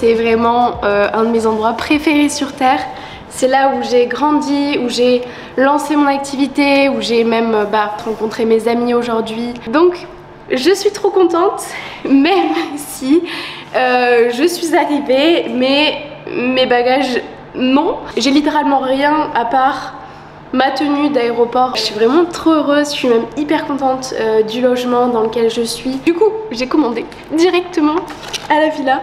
c'est vraiment un de mes endroits préférés sur Terre. C'est là où j'ai grandi, où j'ai lancé mon activité, où j'ai même rencontré mes amis aujourd'hui. Donc je suis trop contente, même si je suis arrivée, mais mes bagages non. J'ai littéralement rien à part ma tenue d'aéroport. Je suis vraiment trop heureuse, je suis même hyper contente du logement dans lequel je suis. Du coup, j'ai commandé directement à la villa.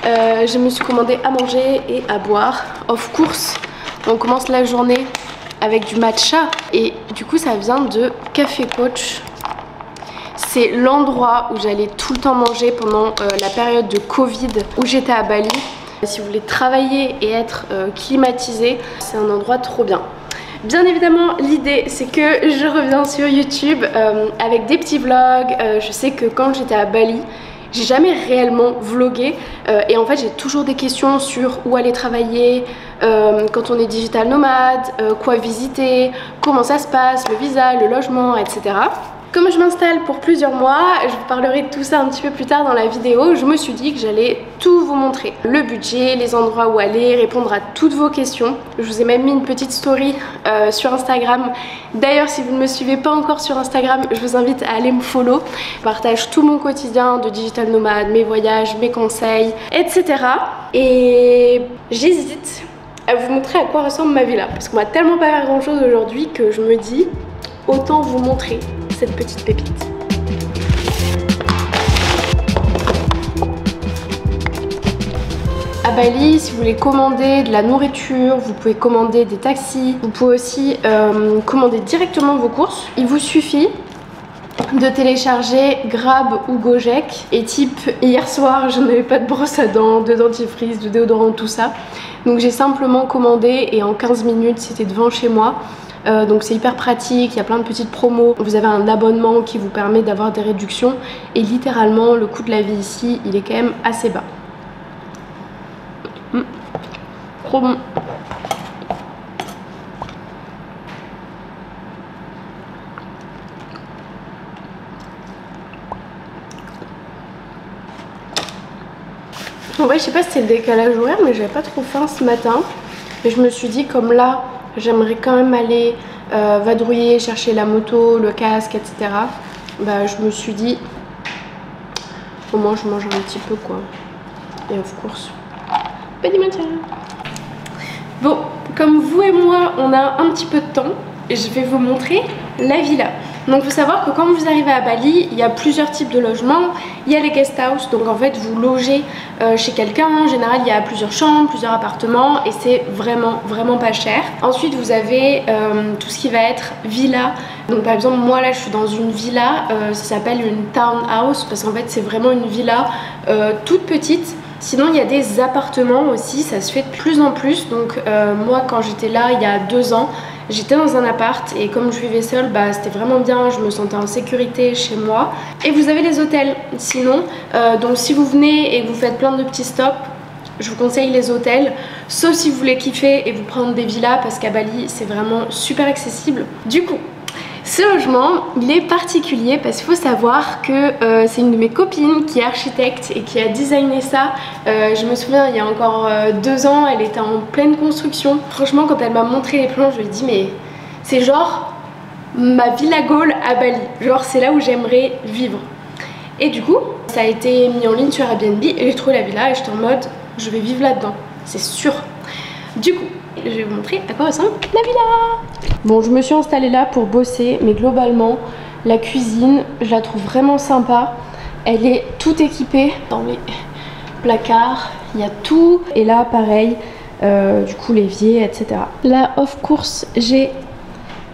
Je me suis commandé à manger et à boire. Of course, on commence la journée avec du matcha. Et du coup, ça vient de Café Coach. C'est l'endroit où j'allais tout le temps manger pendant la période de Covid où j'étais à Bali. Si vous voulez travailler et être climatisé, c'est un endroit trop bien. Bien évidemment, l'idée c'est que je reviens sur YouTube avec des petits vlogs. Je sais que quand j'étais à Bali, j'ai jamais réellement vlogué et en fait j'ai toujours des questions sur où aller travailler quand on est digital nomade, quoi visiter, comment ça se passe, le visa, le logement, etc. Comme je m'installe pour plusieurs mois, je vous parlerai de tout ça un petit peu plus tard dans la vidéo, je me suis dit que j'allais tout vous montrer. Le budget, les endroits où aller, répondre à toutes vos questions. Je vous ai même mis une petite story sur Instagram. D'ailleurs, si vous ne me suivez pas encore sur Instagram, je vous invite à aller me follow. Je partage tout mon quotidien de digital nomade, mes voyages, mes conseils, etc. Et j'hésite à vous montrer à quoi ressemble ma villa. Parce qu'on va tellement pas faire grand chose aujourd'hui que je me dis, autant vous montrer cette petite pépite. À Bali, si vous voulez commander de la nourriture, vous pouvez commander des taxis, vous pouvez aussi commander directement vos courses. Il vous suffit de télécharger Grab ou Gojek. Et type, hier soir, je n'avais pas de brosse à dents, de dentifrice, de déodorant, tout ça. Donc j'ai simplement commandé et en 15 minutes, c'était devant chez moi. Donc c'est hyper pratique, il y a plein de petites promos. Vous avez un abonnement qui vous permet d'avoir des réductions. Et littéralement, le coût de la vie ici, il est quand même assez bas. Trop bon. En vrai, je sais pas si c'est le décalage horaire, mais j'avais pas trop faim ce matin. Et je me suis dit, comme là, j'aimerais quand même aller vadrouiller, chercher la moto, le casque, etc. Bah, je me suis dit, au moins je mange un petit peu quoi. Et of course, pas du matcha. Bon, comme vous et moi, on a un petit peu de temps, je vais vous montrer la villa. Donc il faut savoir que quand vous arrivez à Bali, il y a plusieurs types de logements. Il y a les guest house, donc en fait vous logez chez quelqu'un. En général il y a plusieurs chambres, plusieurs appartements et c'est vraiment pas cher. Ensuite vous avez tout ce qui va être villa. Donc par exemple moi là je suis dans une villa, ça s'appelle une townhouse parce qu'en fait c'est vraiment une villa toute petite. Sinon il y a des appartements aussi, ça se fait de plus en plus. Donc moi quand j'étais là il y a 2 ans, j'étais dans un appart et comme je vivais seule, bah, c'était vraiment bien, je me sentais en sécurité chez moi. Et vous avez les hôtels sinon, donc si vous venez et que vous faites plein de petits stops, je vous conseille les hôtels, sauf si vous voulez kiffer et vous prendre des villas parce qu'à Bali c'est vraiment super accessible. Du coup, ce logement, il est particulier parce qu'il faut savoir que c'est une de mes copines qui est architecte et qui a designé ça. Je me souviens, il y a encore 2 ans, elle était en pleine construction. Franchement, quand elle m'a montré les plans, je lui ai dit mais c'est genre ma villa Gaule à Bali. Genre c'est là où j'aimerais vivre. Et du coup, ça a été mis en ligne sur Airbnb et j'ai trouvé la villa et j'étais en mode je vais vivre là-dedans, c'est sûr. Du coup, je vais vous montrer à quoi ressemble la villa. Bon, je me suis installée là pour bosser, mais globalement, la cuisine, je la trouve vraiment sympa. Elle est toute équipée dans les placards, il y a tout. Et là, pareil, du coup, l'évier, etc. Là, of course, j'ai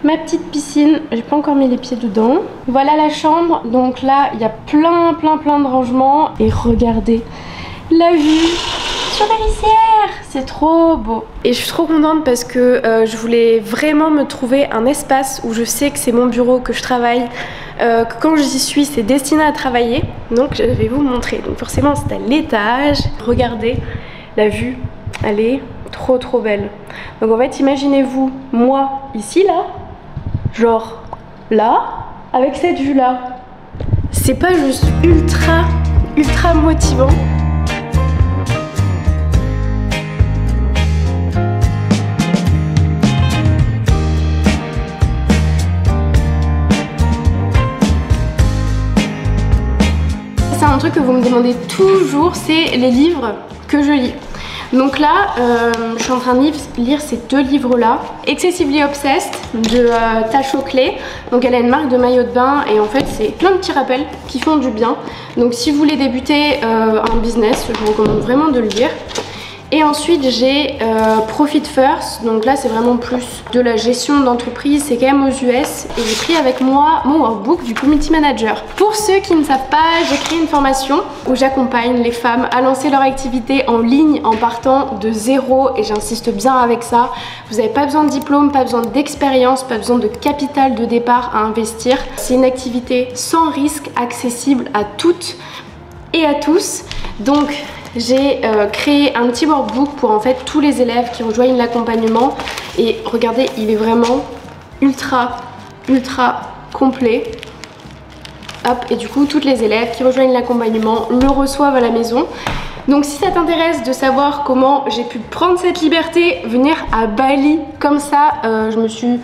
ma petite piscine. J'ai pas encore mis les pieds dedans. Voilà la chambre. Donc là, il y a plein de rangements. Et regardez la vue sur la rizière, c'est trop beau. Et je suis trop contente parce que je voulais vraiment me trouver un espace où je sais que c'est mon bureau, que je travaille, que quand j'y suis c'est destiné à travailler. Donc je vais vous montrer. Donc forcément c'est à l'étage. Regardez la vue, elle est trop belle. Donc en fait imaginez-vous moi ici là, genre là, avec cette vue là. C'est pas juste ultra motivant. truc que vous me demandez toujours, c'est les livres que je lis. Donc là, je suis en train de lire ces deux livres-là. Excessively Obsessed de Tache Oakley. Donc elle a une marque de maillot de bain et en fait c'est plein de petits rappels qui font du bien. Donc si vous voulez débuter un business, je vous recommande vraiment de le lire. Et ensuite j'ai Profit First, donc là c'est vraiment plus de la gestion d'entreprise, c'est quand même aux US. Et j'ai pris avec moi mon workbook du Community Manager. Pour ceux qui ne savent pas, j'ai créé une formation où j'accompagne les femmes à lancer leur activité en ligne en partant de zéro. Et j'insiste bien avec ça, vous n'avez pas besoin de diplôme, pas besoin d'expérience, pas besoin de capital de départ à investir. C'est une activité sans risque, accessible à toutes et à tous. Donc j'ai créé un petit workbook pour en fait tous les élèves qui rejoignent l'accompagnement. Et regardez, il est vraiment ultra complet. Hop, et du coup toutes les élèves qui rejoignent l'accompagnement le reçoivent à la maison. Donc si ça t'intéresse de savoir comment j'ai pu prendre cette liberté, venir à Bali comme ça, je me suis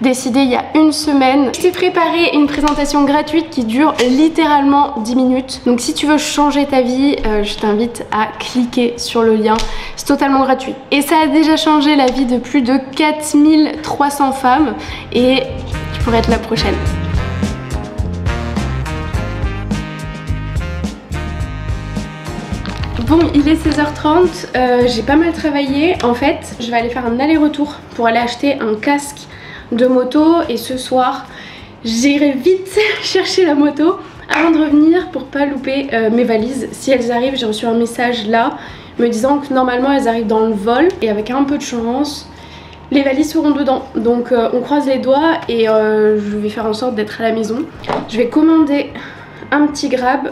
décidée il y a une semaine. Je t'ai préparé une présentation gratuite qui dure littéralement 10 minutes. Donc si tu veux changer ta vie, je t'invite à cliquer sur le lien. C'est totalement gratuit. Et ça a déjà changé la vie de plus de 4300 femmes et tu pourrais être la prochaine. Bon, il est 16h30, j'ai pas mal travaillé. En fait, je vais aller faire un aller-retour pour aller acheter un casque de moto et ce soir j'irai vite chercher la moto avant de revenir pour pas louper mes valises. Si elles arrivent, j'ai reçu un message là me disant que normalement elles arrivent dans le vol et avec un peu de chance les valises seront dedans. Donc on croise les doigts et je vais faire en sorte d'être à la maison. Je vais commander un petit Grab.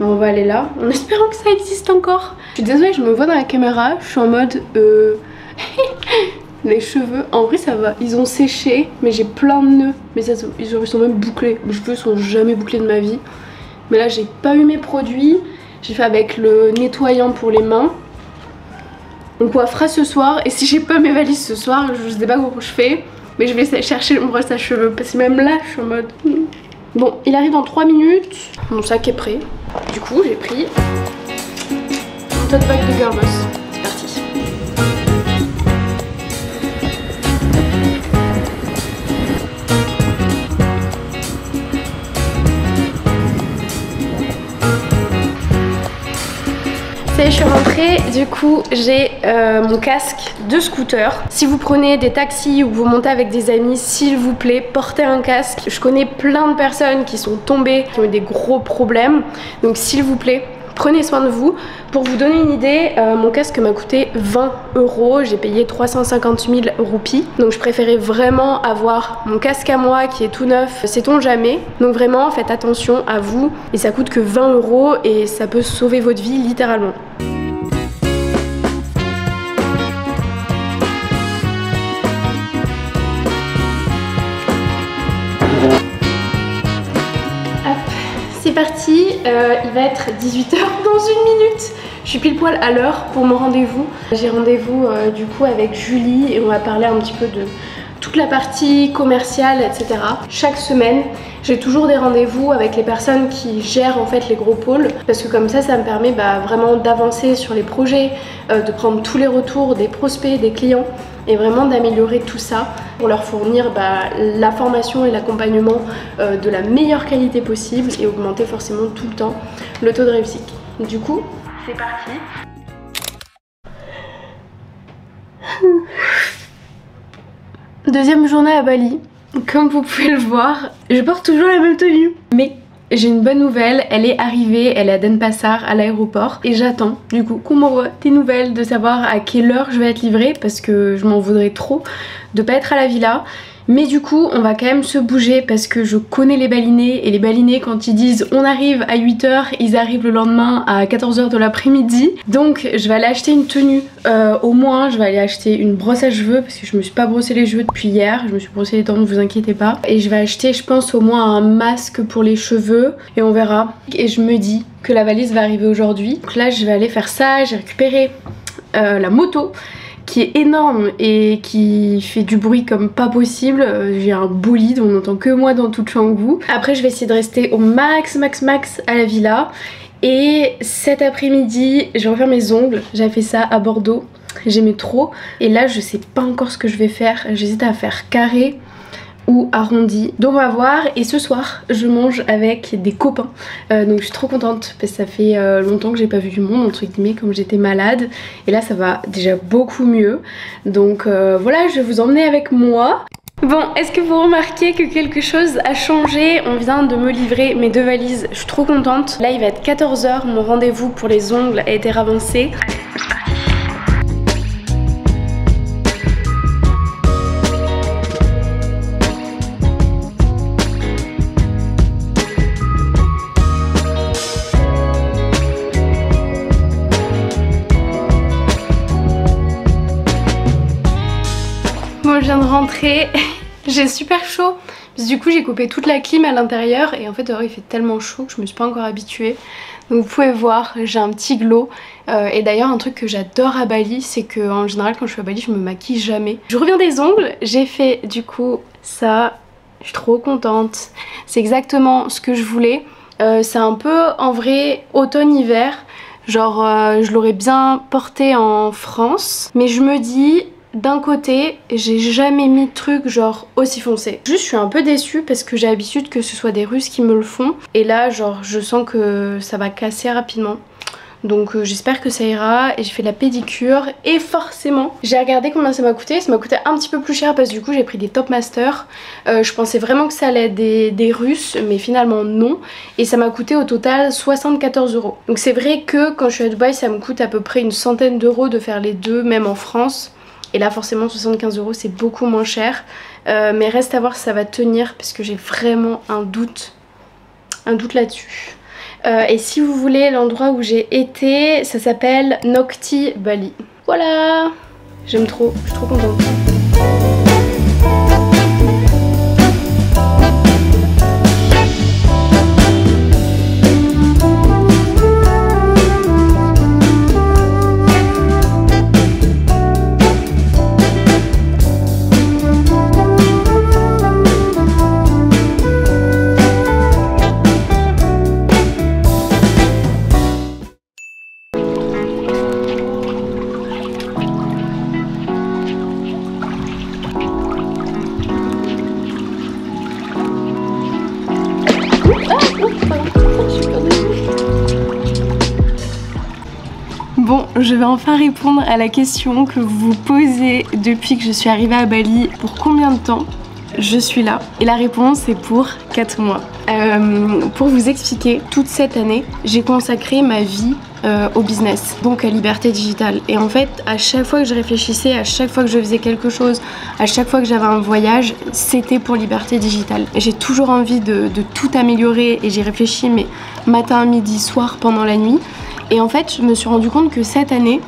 On va aller là en espérant que ça existe encore. Je suis désolée, je me vois dans la caméra, je suis en mode les cheveux, en vrai ça va, ils ont séché, mais j'ai plein de nœuds. Mais ça, ils sont même bouclés. Mes cheveux sont jamais bouclés de ma vie. Mais là j'ai pas eu mes produits. J'ai fait avec le nettoyant pour les mains. On coiffera ce soir. Et si j'ai pas mes valises ce soir, je sais pas comment je fais. Mais je vais chercher le brosse à cheveux. Parce que même là je suis en mode... Bon, il arrive dans 3 minutes. Mon sac est prêt. Du coup j'ai pris mon tote bag de Girl Boss. C'est parti. Ça y est, je suis rentrée, du coup j'ai mon casque de scooter. Si vous prenez des taxis ou vous montez avec des amis, s'il vous plaît, portez un casque. Je connais plein de personnes qui sont tombées, qui ont eu des gros problèmes. Donc s'il vous plaît, prenez soin de vous. Pour vous donner une idée, mon casque m'a coûté 20 €. J'ai payé 350 000 roupies. Donc je préférais vraiment avoir mon casque à moi qui est tout neuf, sait-on jamais. Donc vraiment, faites attention à vous. Et ça coûte que 20 € et ça peut sauver votre vie littéralement. C'est parti, il va être 18 h dans une minute. Je suis pile poil à l'heure pour mon rendez-vous. J'ai rendez-vous du coup avec Julie et on va parler un petit peu de toute la partie commerciale, etc. Chaque semaine, j'ai toujours des rendez-vous avec les personnes qui gèrent en fait les gros pôles parce que comme ça me permet vraiment d'avancer sur les projets, de prendre tous les retours des prospects, des clients et vraiment d'améliorer tout ça pour leur fournir la formation et l'accompagnement de la meilleure qualité possible et augmenter forcément tout le temps le taux de réussite. Du coup, c'est parti. Deuxième journée à Bali. Comme vous pouvez le voir, je porte toujours la même tenue. Mais j'ai une bonne nouvelle, elle est arrivée, elle est à Denpasar à l'aéroport et j'attends du coup qu'on m'envoie des nouvelles, de savoir à quelle heure je vais être livrée parce que je m'en voudrais trop de pas être à la villa. Mais du coup on va quand même se bouger parce que je connais les balinés et les balinés quand ils disent on arrive à 8 h, ils arrivent le lendemain à 14 h de l'après-midi. Donc je vais aller acheter une tenue, au moins je vais aller acheter une brosse à cheveux parce que je me suis pas brossé les cheveux depuis hier, je me suis brossé les dents, ne vous inquiétez pas. Et je vais acheter je pense au moins un masque pour les cheveux et on verra. Et je me dis que la valise va arriver aujourd'hui. Donc là je vais aller faire ça, j'ai récupéré la moto qui est énorme et qui fait du bruit comme pas possible. J'ai un bolide, on n'entend que moi dans toute Canggu. Après je vais essayer de rester au max à la villa Et cet après-midi, je vais refaire mes ongles. J'avais fait ça à Bordeaux, j'aimais trop. Et là, je sais pas encore ce que je vais faire. J'hésite à faire carré ou arrondi. Donc on va voir. Et ce soir, je mange avec des copains. Donc je suis trop contente parce que ça fait longtemps que j'ai pas vu du monde, entre guillemets, comme j'étais malade. Et là, ça va déjà beaucoup mieux. Donc voilà, je vais vous emmener avec moi. Bon, est-ce que vous remarquez que quelque chose a changé? On vient de me livrer mes 2 valises, je suis trop contente. Là il va être 14 h, mon rendez-vous pour les ongles a été avancé. Bon, je viens de rentrer, j'ai super chaud. Du coup j'ai coupé toute la clim à l'intérieur et en fait dehors il fait tellement chaud que je me suis pas encore habituée. Donc vous pouvez voir, j'ai un petit glow. Et d'ailleurs un truc que j'adore à Bali, c'est que en général quand je suis à Bali je me maquille jamais. Je reviens des ongles, j'ai fait du coup ça, je suis trop contente. C'est exactement ce que je voulais. C'est un peu en vrai automne-hiver. Genre je l'aurais bien porté en France. Mais je me dis... D'un côté, j'ai jamais mis de truc genre aussi foncé. Juste je suis un peu déçue parce que j'ai l'habitude que ce soit des Russes qui me le font. Et là genre je sens que ça va casser rapidement. Donc j'espère que ça ira. Et j'ai fait la pédicure. Et forcément j'ai regardé combien ça m'a coûté. Ça m'a coûté un petit peu plus cher parce que du coup j'ai pris des Top Master. Je pensais vraiment que ça allait être des Russes. Mais finalement non. Et ça m'a coûté au total 74 €. Donc c'est vrai que quand je suis à Dubaï ça me coûte à peu près une centaine d'euros de faire les deux, même en France. Et là forcément 75 € c'est beaucoup moins cher. Mais reste à voir si ça va tenir parce que j'ai vraiment un doute là-dessus. Et si vous voulez l'endroit où j'ai été, ça s'appelle Nokti Bali. Voilà, j'aime trop, je suis trop contente. Bon, je vais enfin répondre à la question que vous vous posez depuis que je suis arrivée à Bali. Pour combien de temps je suis là? Et la réponse est pour 4 mois. Pour vous expliquer, toute cette année, j'ai consacré ma vie au business, donc à Liberté Digitale. Et en fait, à chaque fois que je réfléchissais, à chaque fois que je faisais quelque chose, à chaque fois que j'avais un voyage, c'était pour Liberté Digitale. J'ai toujours envie de tout améliorer et j'ai réfléchi mais matin, midi, soir, pendant la nuit. Et en fait, je me suis rendu compte que cette année,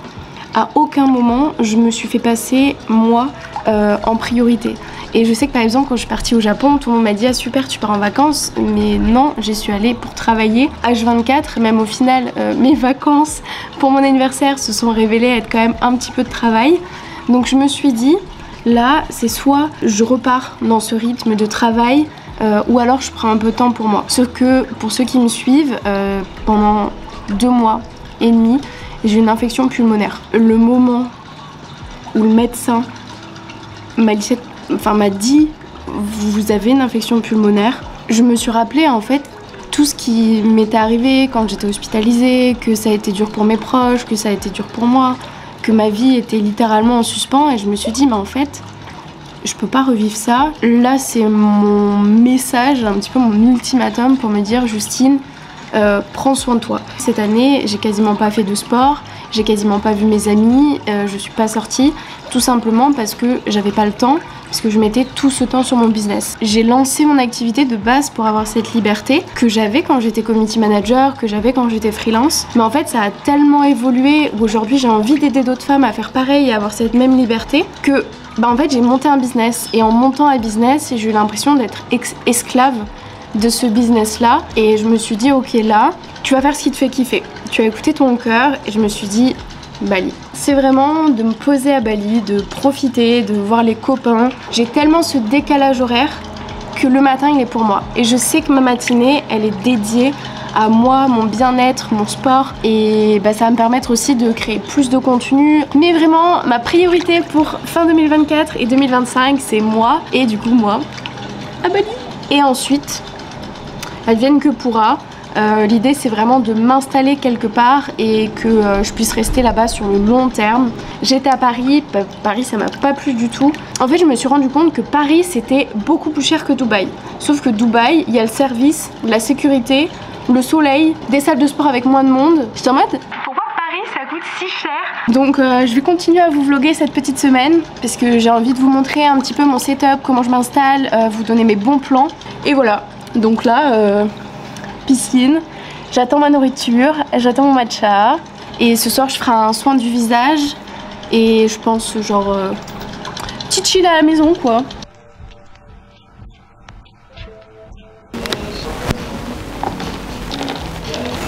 à aucun moment, je me suis fait passer moi en priorité. Et je sais que par exemple quand je suis partie au Japon, tout le monde m'a dit ah super tu pars en vacances, mais non, j'y suis allée pour travailler H24, même au final mes vacances pour mon anniversaire se sont révélées être quand même un petit peu de travail. Donc je me suis dit là c'est soit je repars dans ce rythme de travail ou alors je prends un peu de temps pour moi. Sauf que pour ceux qui me suivent, pendant 2 mois et demi, j'ai une infection pulmonaire. Le moment où le médecin m'a dit vous avez une infection pulmonaire, je me suis rappelé en fait tout ce qui m'était arrivé quand j'étais hospitalisée, que ça a été dur pour mes proches, que ça a été dur pour moi, que ma vie était littéralement en suspens, et je me suis dit mais en fait je peux pas revivre ça. Là c'est mon message, un petit peu mon ultimatum pour me dire Justine, prends soin de toi. Cette année j'ai quasiment pas fait de sport, j'ai quasiment pas vu mes amis, je suis pas sortie, tout simplement parce que j'avais pas le temps, parce que je mettais tout ce temps sur mon business. J'ai lancé mon activité de base pour avoir cette liberté que j'avais quand j'étais community manager, que j'avais quand j'étais freelance, mais en fait ça a tellement évolué aujourd'hui j'ai envie d'aider d'autres femmes à faire pareil et à avoir cette même liberté que en fait j'ai monté un business, et en montant un business j'ai eu l'impression d'être esclave de ce business là, et je me suis dit ok là tu vas faire ce qui te fait kiffer, tu vas écouter ton cœur, et je me suis dit Bali. C'est vraiment de me poser à Bali, de profiter, de voir les copains. J'ai tellement ce décalage horaire que le matin il est pour moi, et je sais que ma matinée elle est dédiée à moi, mon bien-être, mon sport, et bah, ça va me permettre aussi de créer plus de contenu. Mais vraiment, ma priorité pour fin 2024 et 2025, c'est moi, et du coup moi à Bali. Et ensuite, advienne que pourra. L'idée c'est vraiment de m'installer quelque part et que je puisse rester là-bas sur le long terme. J'étais à Paris, Paris ça m'a pas plu du tout. En fait je me suis rendu compte que Paris c'était beaucoup plus cher que Dubaï. Sauf que Dubaï, il y a le service, la sécurité, le soleil, des salles de sport avec moins de monde. J'étais en mode pourquoi Paris ça coûte si cher? Donc je vais continuer à vous vlogger cette petite semaine parce que j'ai envie de vous montrer un petit peu mon setup, comment je m'installe, vous donner mes bons plans. Et voilà, donc là... piscine, j'attends ma nourriture, j'attends mon matcha et ce soir je ferai un soin du visage et je pense genre petit chill à la maison quoi.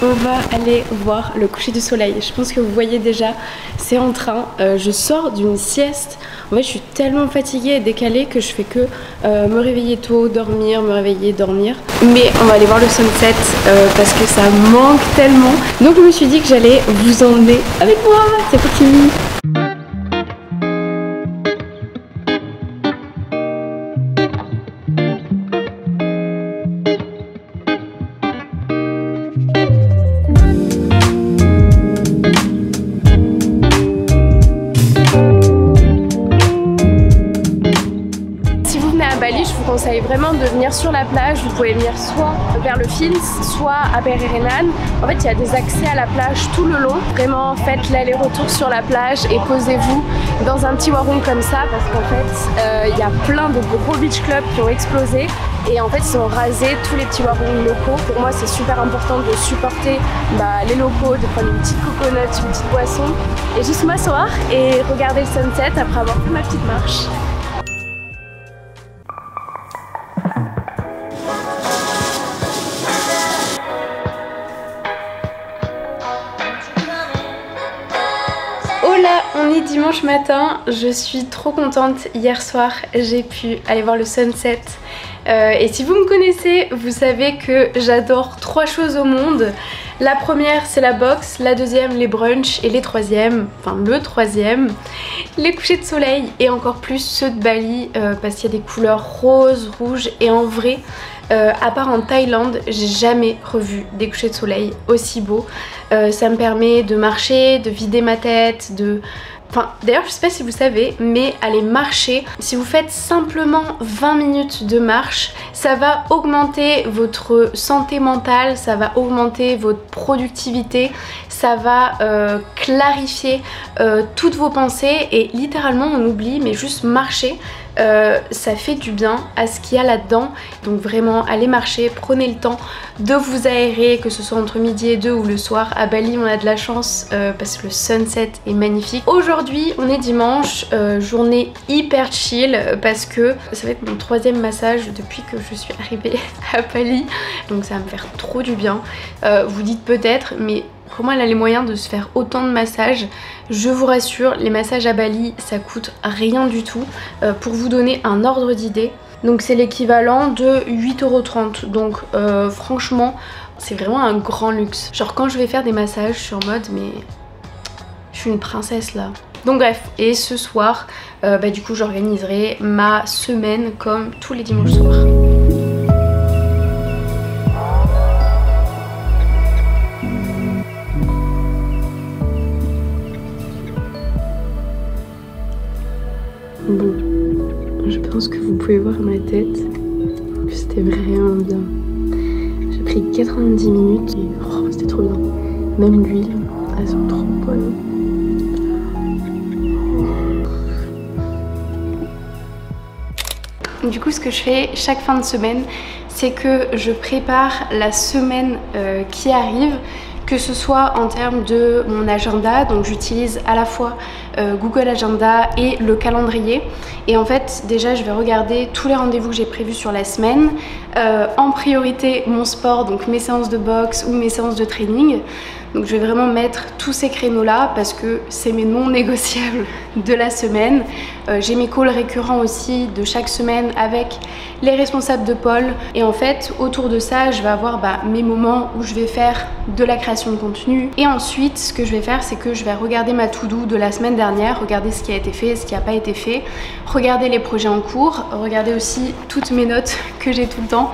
On va aller voir le coucher du soleil. Je pense que vous voyez déjà, c'est en train. Je sors d'une sieste. En fait, je suis tellement fatiguée et décalée que je fais que me réveiller tôt, dormir, me réveiller, dormir. Mais on va aller voir le sunset parce que ça manque tellement. Donc je me suis dit que j'allais vous emmener avec moi. C'est parti. Je vous conseille vraiment de venir sur la plage. Vous pouvez venir soit vers le Fins, soit à Pererenan. En fait, il y a des accès à la plage tout le long. Vraiment, faites l'aller-retour sur la plage et posez-vous dans un petit warung comme ça parce qu'en fait, il y a plein de gros beach clubs qui ont explosé et en fait, ils ont rasé tous les petits warungs locaux. Pour moi, c'est super important de supporter les locaux, de prendre une petite coconut, une petite boisson et juste m'asseoir et regarder le sunset après avoir fait ma petite marche. On est dimanche matin, je suis trop contente. Hier soir j'ai pu aller voir le sunset et si vous me connaissez vous savez que j'adore 3 choses au monde. La première c'est la boxe, la deuxième les brunchs et le troisième les couchers de soleil et encore plus ceux de Bali parce qu'il y a des couleurs roses, rouges et en vrai à part en Thaïlande, j'ai jamais revu des couchers de soleil aussi beaux. Ça me permet de marcher, de vider ma tête, d'ailleurs je sais pas si vous savez, mais aller marcher, si vous faites simplement 20 minutes de marche, ça va augmenter votre santé mentale, ça va augmenter votre productivité, ça va clarifier toutes vos pensées et littéralement on oublie, mais juste marcher. Ça fait du bien à ce qu'il y a là-dedans. Donc vraiment allez marcher, prenez le temps de vous aérer, que ce soit entre midi et 2 ou le soir. À Bali on a de la chance parce que le sunset est magnifique. Aujourd'hui on est dimanche, journée hyper chill parce que ça va être mon 3e massage depuis que je suis arrivée à Bali. Donc ça va me faire trop du bien. Vous dites peut-être mais comment elle a les moyens de se faire autant de massages? Je vous rassure, les massages à Bali ça coûte rien du tout. Pour vous donner un ordre d'idée, donc c'est l'équivalent de 8,30 €. Donc franchement c'est vraiment un grand luxe. Genre quand je vais faire des massages je suis en mode mais je suis une princesse là. Donc bref, et ce soir du coup j'organiserai ma semaine comme tous les dimanches soirs. Bon, je pense que vous pouvez voir ma tête, que c'était vraiment bien. J'ai pris 90 minutes et c'était trop bien. Même l'huile, elles sont trop bonnes. Du coup ce que je fais chaque fin de semaine, c'est que je prépare la semaine qui arrive, que ce soit en termes de mon agenda, donc j'utilise à la fois Google Agenda et le calendrier. Et en fait déjà je vais regarder tous les rendez-vous que j'ai prévus sur la semaine, en priorité mon sport, donc mes séances de boxe ou mes séances de training. Donc je vais vraiment mettre tous ces créneaux là parce que c'est mes non négociables de la semaine. J'ai mes calls récurrents aussi de chaque semaine avec les responsables de pôle. Et en fait autour de ça je vais avoir mes moments où je vais faire de la création de contenu. Et ensuite ce que je vais faire c'est que je vais regarder ma to-do de la semaine dernière, regarder ce qui a été fait, ce qui n'a pas été fait, regarder les projets en cours, regarder aussi toutes mes notes que j'ai tout le temps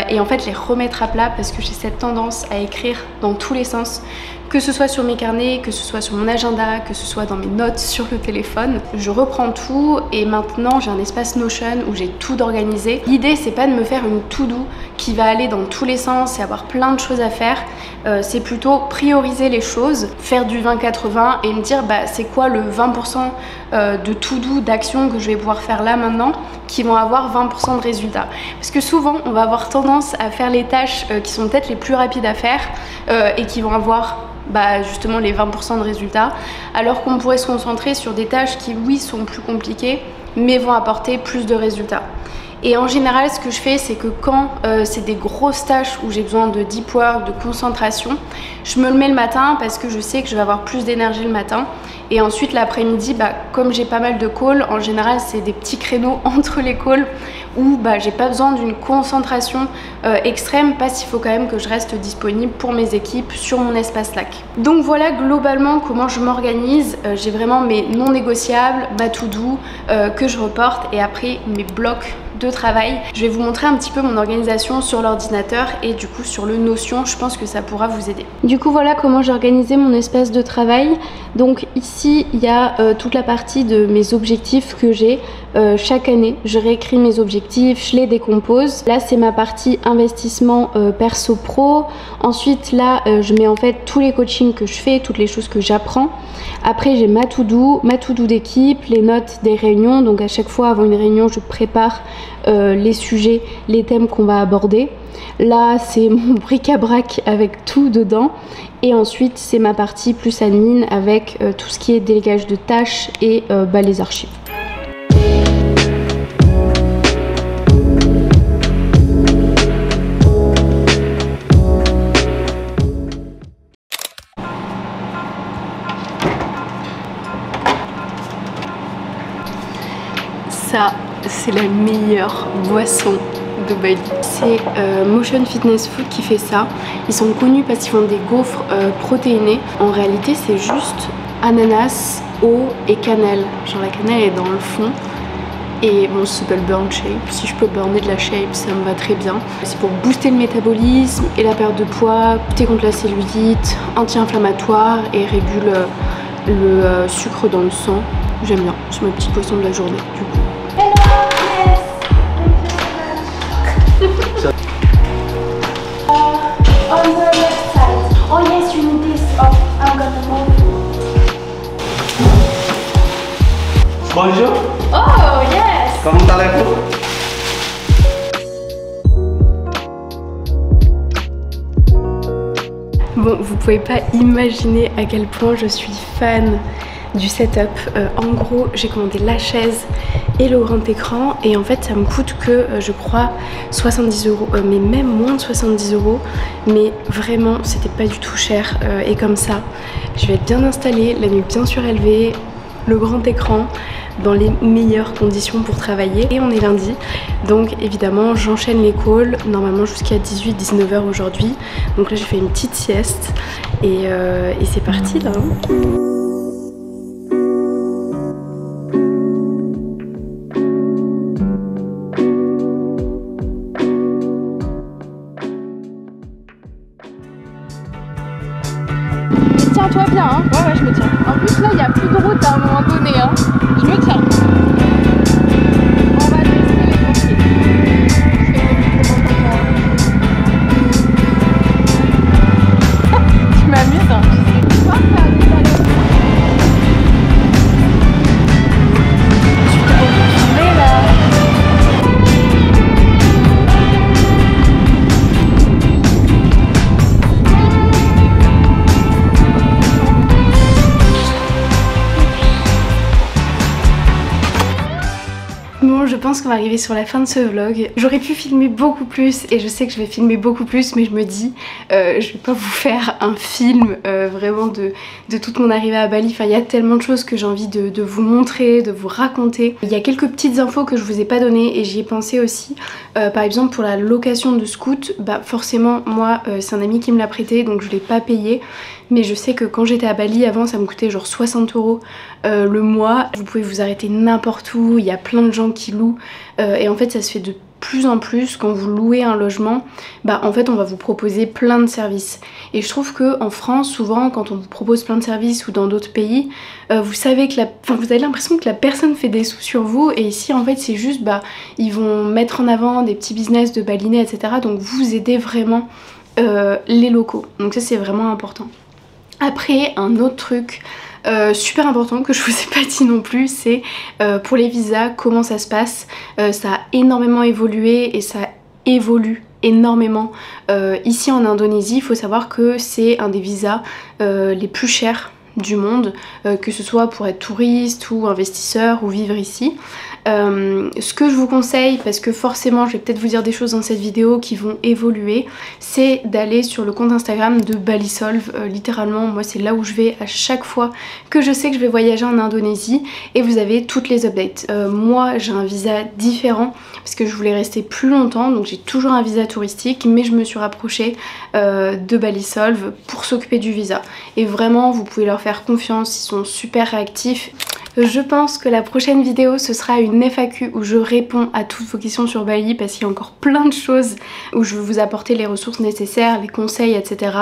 et en fait les remettre à plat parce que j'ai cette tendance à écrire dans tous les sens, que ce soit sur mes carnets, que ce soit sur mon agenda, que ce soit dans mes notes sur le téléphone. Je reprends tout et maintenant j'ai un espace Notion où j'ai tout d'organisé. L'idée c'est pas de me faire une to-do qui va aller dans tous les sens et avoir plein de choses à faire. C'est plutôt prioriser les choses, faire du 20-80 et me dire c'est quoi le 20% de to-do, d'action que je vais pouvoir faire là maintenant qui vont avoir 20% de résultats. Parce que souvent on va avoir tendance à faire les tâches qui sont peut-être les plus rapides à faire et qui vont avoir justement les 20% de résultats, alors qu'on pourrait se concentrer sur des tâches qui oui sont plus compliquées mais vont apporter plus de résultats. Et en général ce que je fais c'est que quand c'est des grosses tâches où j'ai besoin de deep work, de concentration, je me le mets le matin parce que je sais que je vais avoir plus d'énergie le matin. Et ensuite l'après-midi, comme j'ai pas mal de calls, en général c'est des petits créneaux entre les calls où j'ai pas besoin d'une concentration extrême parce qu'il faut quand même que je reste disponible pour mes équipes sur mon espace Slack. Donc voilà globalement comment je m'organise. J'ai vraiment mes non négociables, ma to-do que je reporte et après mes blocs de travail. Je vais vous montrer un petit peu mon organisation sur l'ordinateur et du coup sur le Notion, je pense que ça pourra vous aider. Du coup voilà comment j'ai organisé mon espace de travail. Donc ici il y a toute la partie de mes objectifs que j'ai chaque année. Je réécris mes objectifs, je les décompose. Là c'est ma partie investissement perso pro. Ensuite là je mets en fait tous les coachings que je fais, toutes les choses que j'apprends. Après j'ai ma to-do d'équipe, les notes des réunions. Donc à chaque fois avant une réunion je prépare les sujets, les thèmes qu'on va aborder. Là c'est mon bric-à-brac avec tout dedans. Et ensuite c'est ma partie plus admin avec tout ce qui est délégage de tâches et les archives. Ça, c'est la meilleure boisson de Bali. C'est Motion Fitness Food qui fait ça. Ils sont connus parce qu'ils font des gaufres protéinées. En réalité, c'est juste ananas, eau et cannelle. Genre la cannelle est dans le fond. Et bon, ça s'appelle Burn Shape. Si je peux burner de la shape, ça me va très bien. C'est pour booster le métabolisme et la perte de poids, lutter contre la cellulite, anti-inflammatoire et régule le sucre dans le sang. J'aime bien. C'est ma petite boisson de la journée du coup. On the left side. Oh yes, you need this. Oh, I'm gonna move. Bonjour. Oh yes. Comment allez-vous? Bon, vous pouvez pas imaginer à quel point je suis fan du setup. En gros, j'ai commandé la chaise et le grand écran et en fait ça me coûte que je crois 70 €, mais même moins de 70 €, mais vraiment c'était pas du tout cher. Et comme ça je vais être bien installée, la nuit bien surélevée, le grand écran, dans les meilleures conditions pour travailler. Et on est lundi, donc évidemment j'enchaîne les calls normalement jusqu'à 18-19 h aujourd'hui. Donc là j'ai fait une petite sieste et c'est parti là. Tiens-toi bien, hein. Ouais, je me tiens. En plus, là, il n'y a plus de route à un moment donné, hein. Je me tiens. On va tester les pompiers. Tu m'amuses, hein. Je sais pas faire tout à l'heure. Tu t'es reculé, là. pense qu'on va arriver sur la fin de ce vlog. J'aurais pu filmer beaucoup plus et je sais que je vais filmer beaucoup plus, mais je me dis je vais pas vous faire un film vraiment de toute mon arrivée à Bali. Enfin, il y a tellement de choses que j'ai envie de vous montrer, de vous raconter. Il y a quelques petites infos que je vous ai pas données et j'y ai pensé aussi. Par exemple pour la location de scoot, bah forcément moi c'est un ami qui me l'a prêté donc je l'ai pas payé. Mais je sais que quand j'étais à Bali avant ça me coûtait genre 60 € le mois. Vous pouvez vous arrêter n'importe où, il y a plein de gens qui louent et en fait ça se fait de plus en plus quand vous louez un logement, bah en fait on va vous proposer plein de services. Et je trouve que en France souvent quand on vous propose plein de services ou dans d'autres pays, vous savez que vous avez l'impression que la personne fait des sous sur vous et ici en fait c'est juste bah ils vont mettre en avant des petits business de balinais etc. Donc vous aidez vraiment les locaux. Donc ça c'est vraiment important. Après un autre truc super important que je vous ai pas dit non plus, c'est pour les visas, comment ça se passe. Ça a énormément évolué et ça évolue énormément. Ici en Indonésie, il faut savoir que c'est un des visas les plus chers du monde, que ce soit pour être touriste ou investisseur ou vivre ici. Ce que je vous conseille, parce que forcément je vais peut-être vous dire des choses dans cette vidéo qui vont évoluer, c'est d'aller sur le compte Instagram de Balisolve. Littéralement moi c'est là où je vais à chaque fois que je sais que je vais voyager en Indonésie et vous avez toutes les updates. Moi j'ai un visa différent parce que je voulais rester plus longtemps, donc j'ai toujours un visa touristique, mais je me suis rapprochée de Balisolve pour s'occuper du visa. Et vraiment vous pouvez leur faire confiance, ils sont super réactifs. Je pense que la prochaine vidéo ce sera une FAQ où je réponds à toutes vos questions sur Bali parce qu'il y a encore plein de choses où je vais vous apporter les ressources nécessaires, les conseils etc.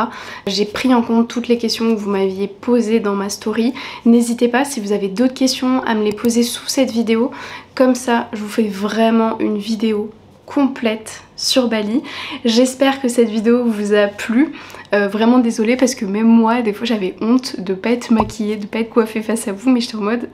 J'ai pris en compte toutes les questions que vous m'aviez posées dans ma story. N'hésitez pas si vous avez d'autres questions à me les poser sous cette vidéo. Comme ça je vous fais vraiment une vidéo complète sur Bali. J'espère que cette vidéo vous a plu. Vraiment désolée parce que même moi des fois j'avais honte de pas être maquillée, de pas être coiffée face à vous, mais j'étais en mode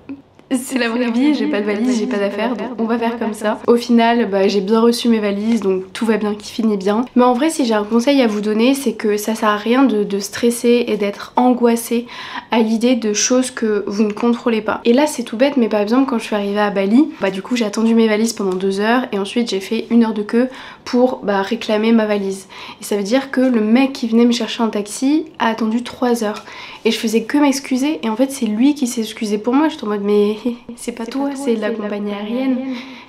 c'est la vraie vie, j'ai pas de valise, j'ai pas d'affaires, donc on va faire comme ça. Au final bah, j'ai bien reçu mes valises donc tout va bien, qui finit bien. Mais en vrai si j'ai un conseil à vous donner, c'est que ça sert à rien de stresser et d'être angoissé à l'idée de choses que vous ne contrôlez pas. Et là c'est tout bête, mais par exemple quand je suis arrivée à Bali, bah du coup j'ai attendu mes valises pendant 2 heures et ensuite j'ai fait 1 heure de queue pour réclamer ma valise. Et ça veut dire que le mec qui venait me chercher en taxi a attendu 3 heures. Et je faisais que m'excuser et en fait c'est lui qui s'est excusé pour moi. J'étais en mode mais c'est pas toi, c'est la compagnie aérienne.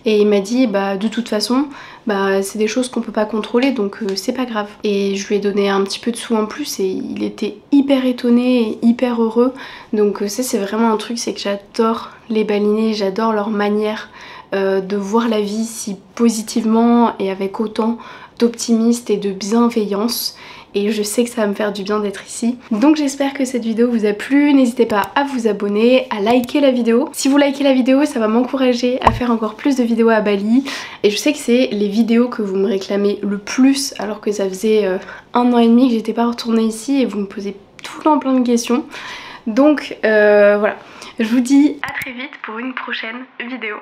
Et il m'a dit bah de toute façon bah c'est des choses qu'on peut pas contrôler donc c'est pas grave. Et je lui ai donné un petit peu de sous en plus et il était hyper étonné et hyper heureux. Donc ça c'est vraiment un truc, c'est que j'adore les balinais, j'adore leur manière de voir la vie si positivement et avec autant d'optimisme et de bienveillance. Et je sais que ça va me faire du bien d'être ici. Donc j'espère que cette vidéo vous a plu. N'hésitez pas à vous abonner, à liker la vidéo. Si vous likez la vidéo, ça va m'encourager à faire encore plus de vidéos à Bali. Et je sais que c'est les vidéos que vous me réclamez le plus, alors que ça faisait 1 an et demi que j'étais pas retournée ici et vous me posez tout le temps plein de questions. Donc voilà, je vous dis à très vite pour une prochaine vidéo.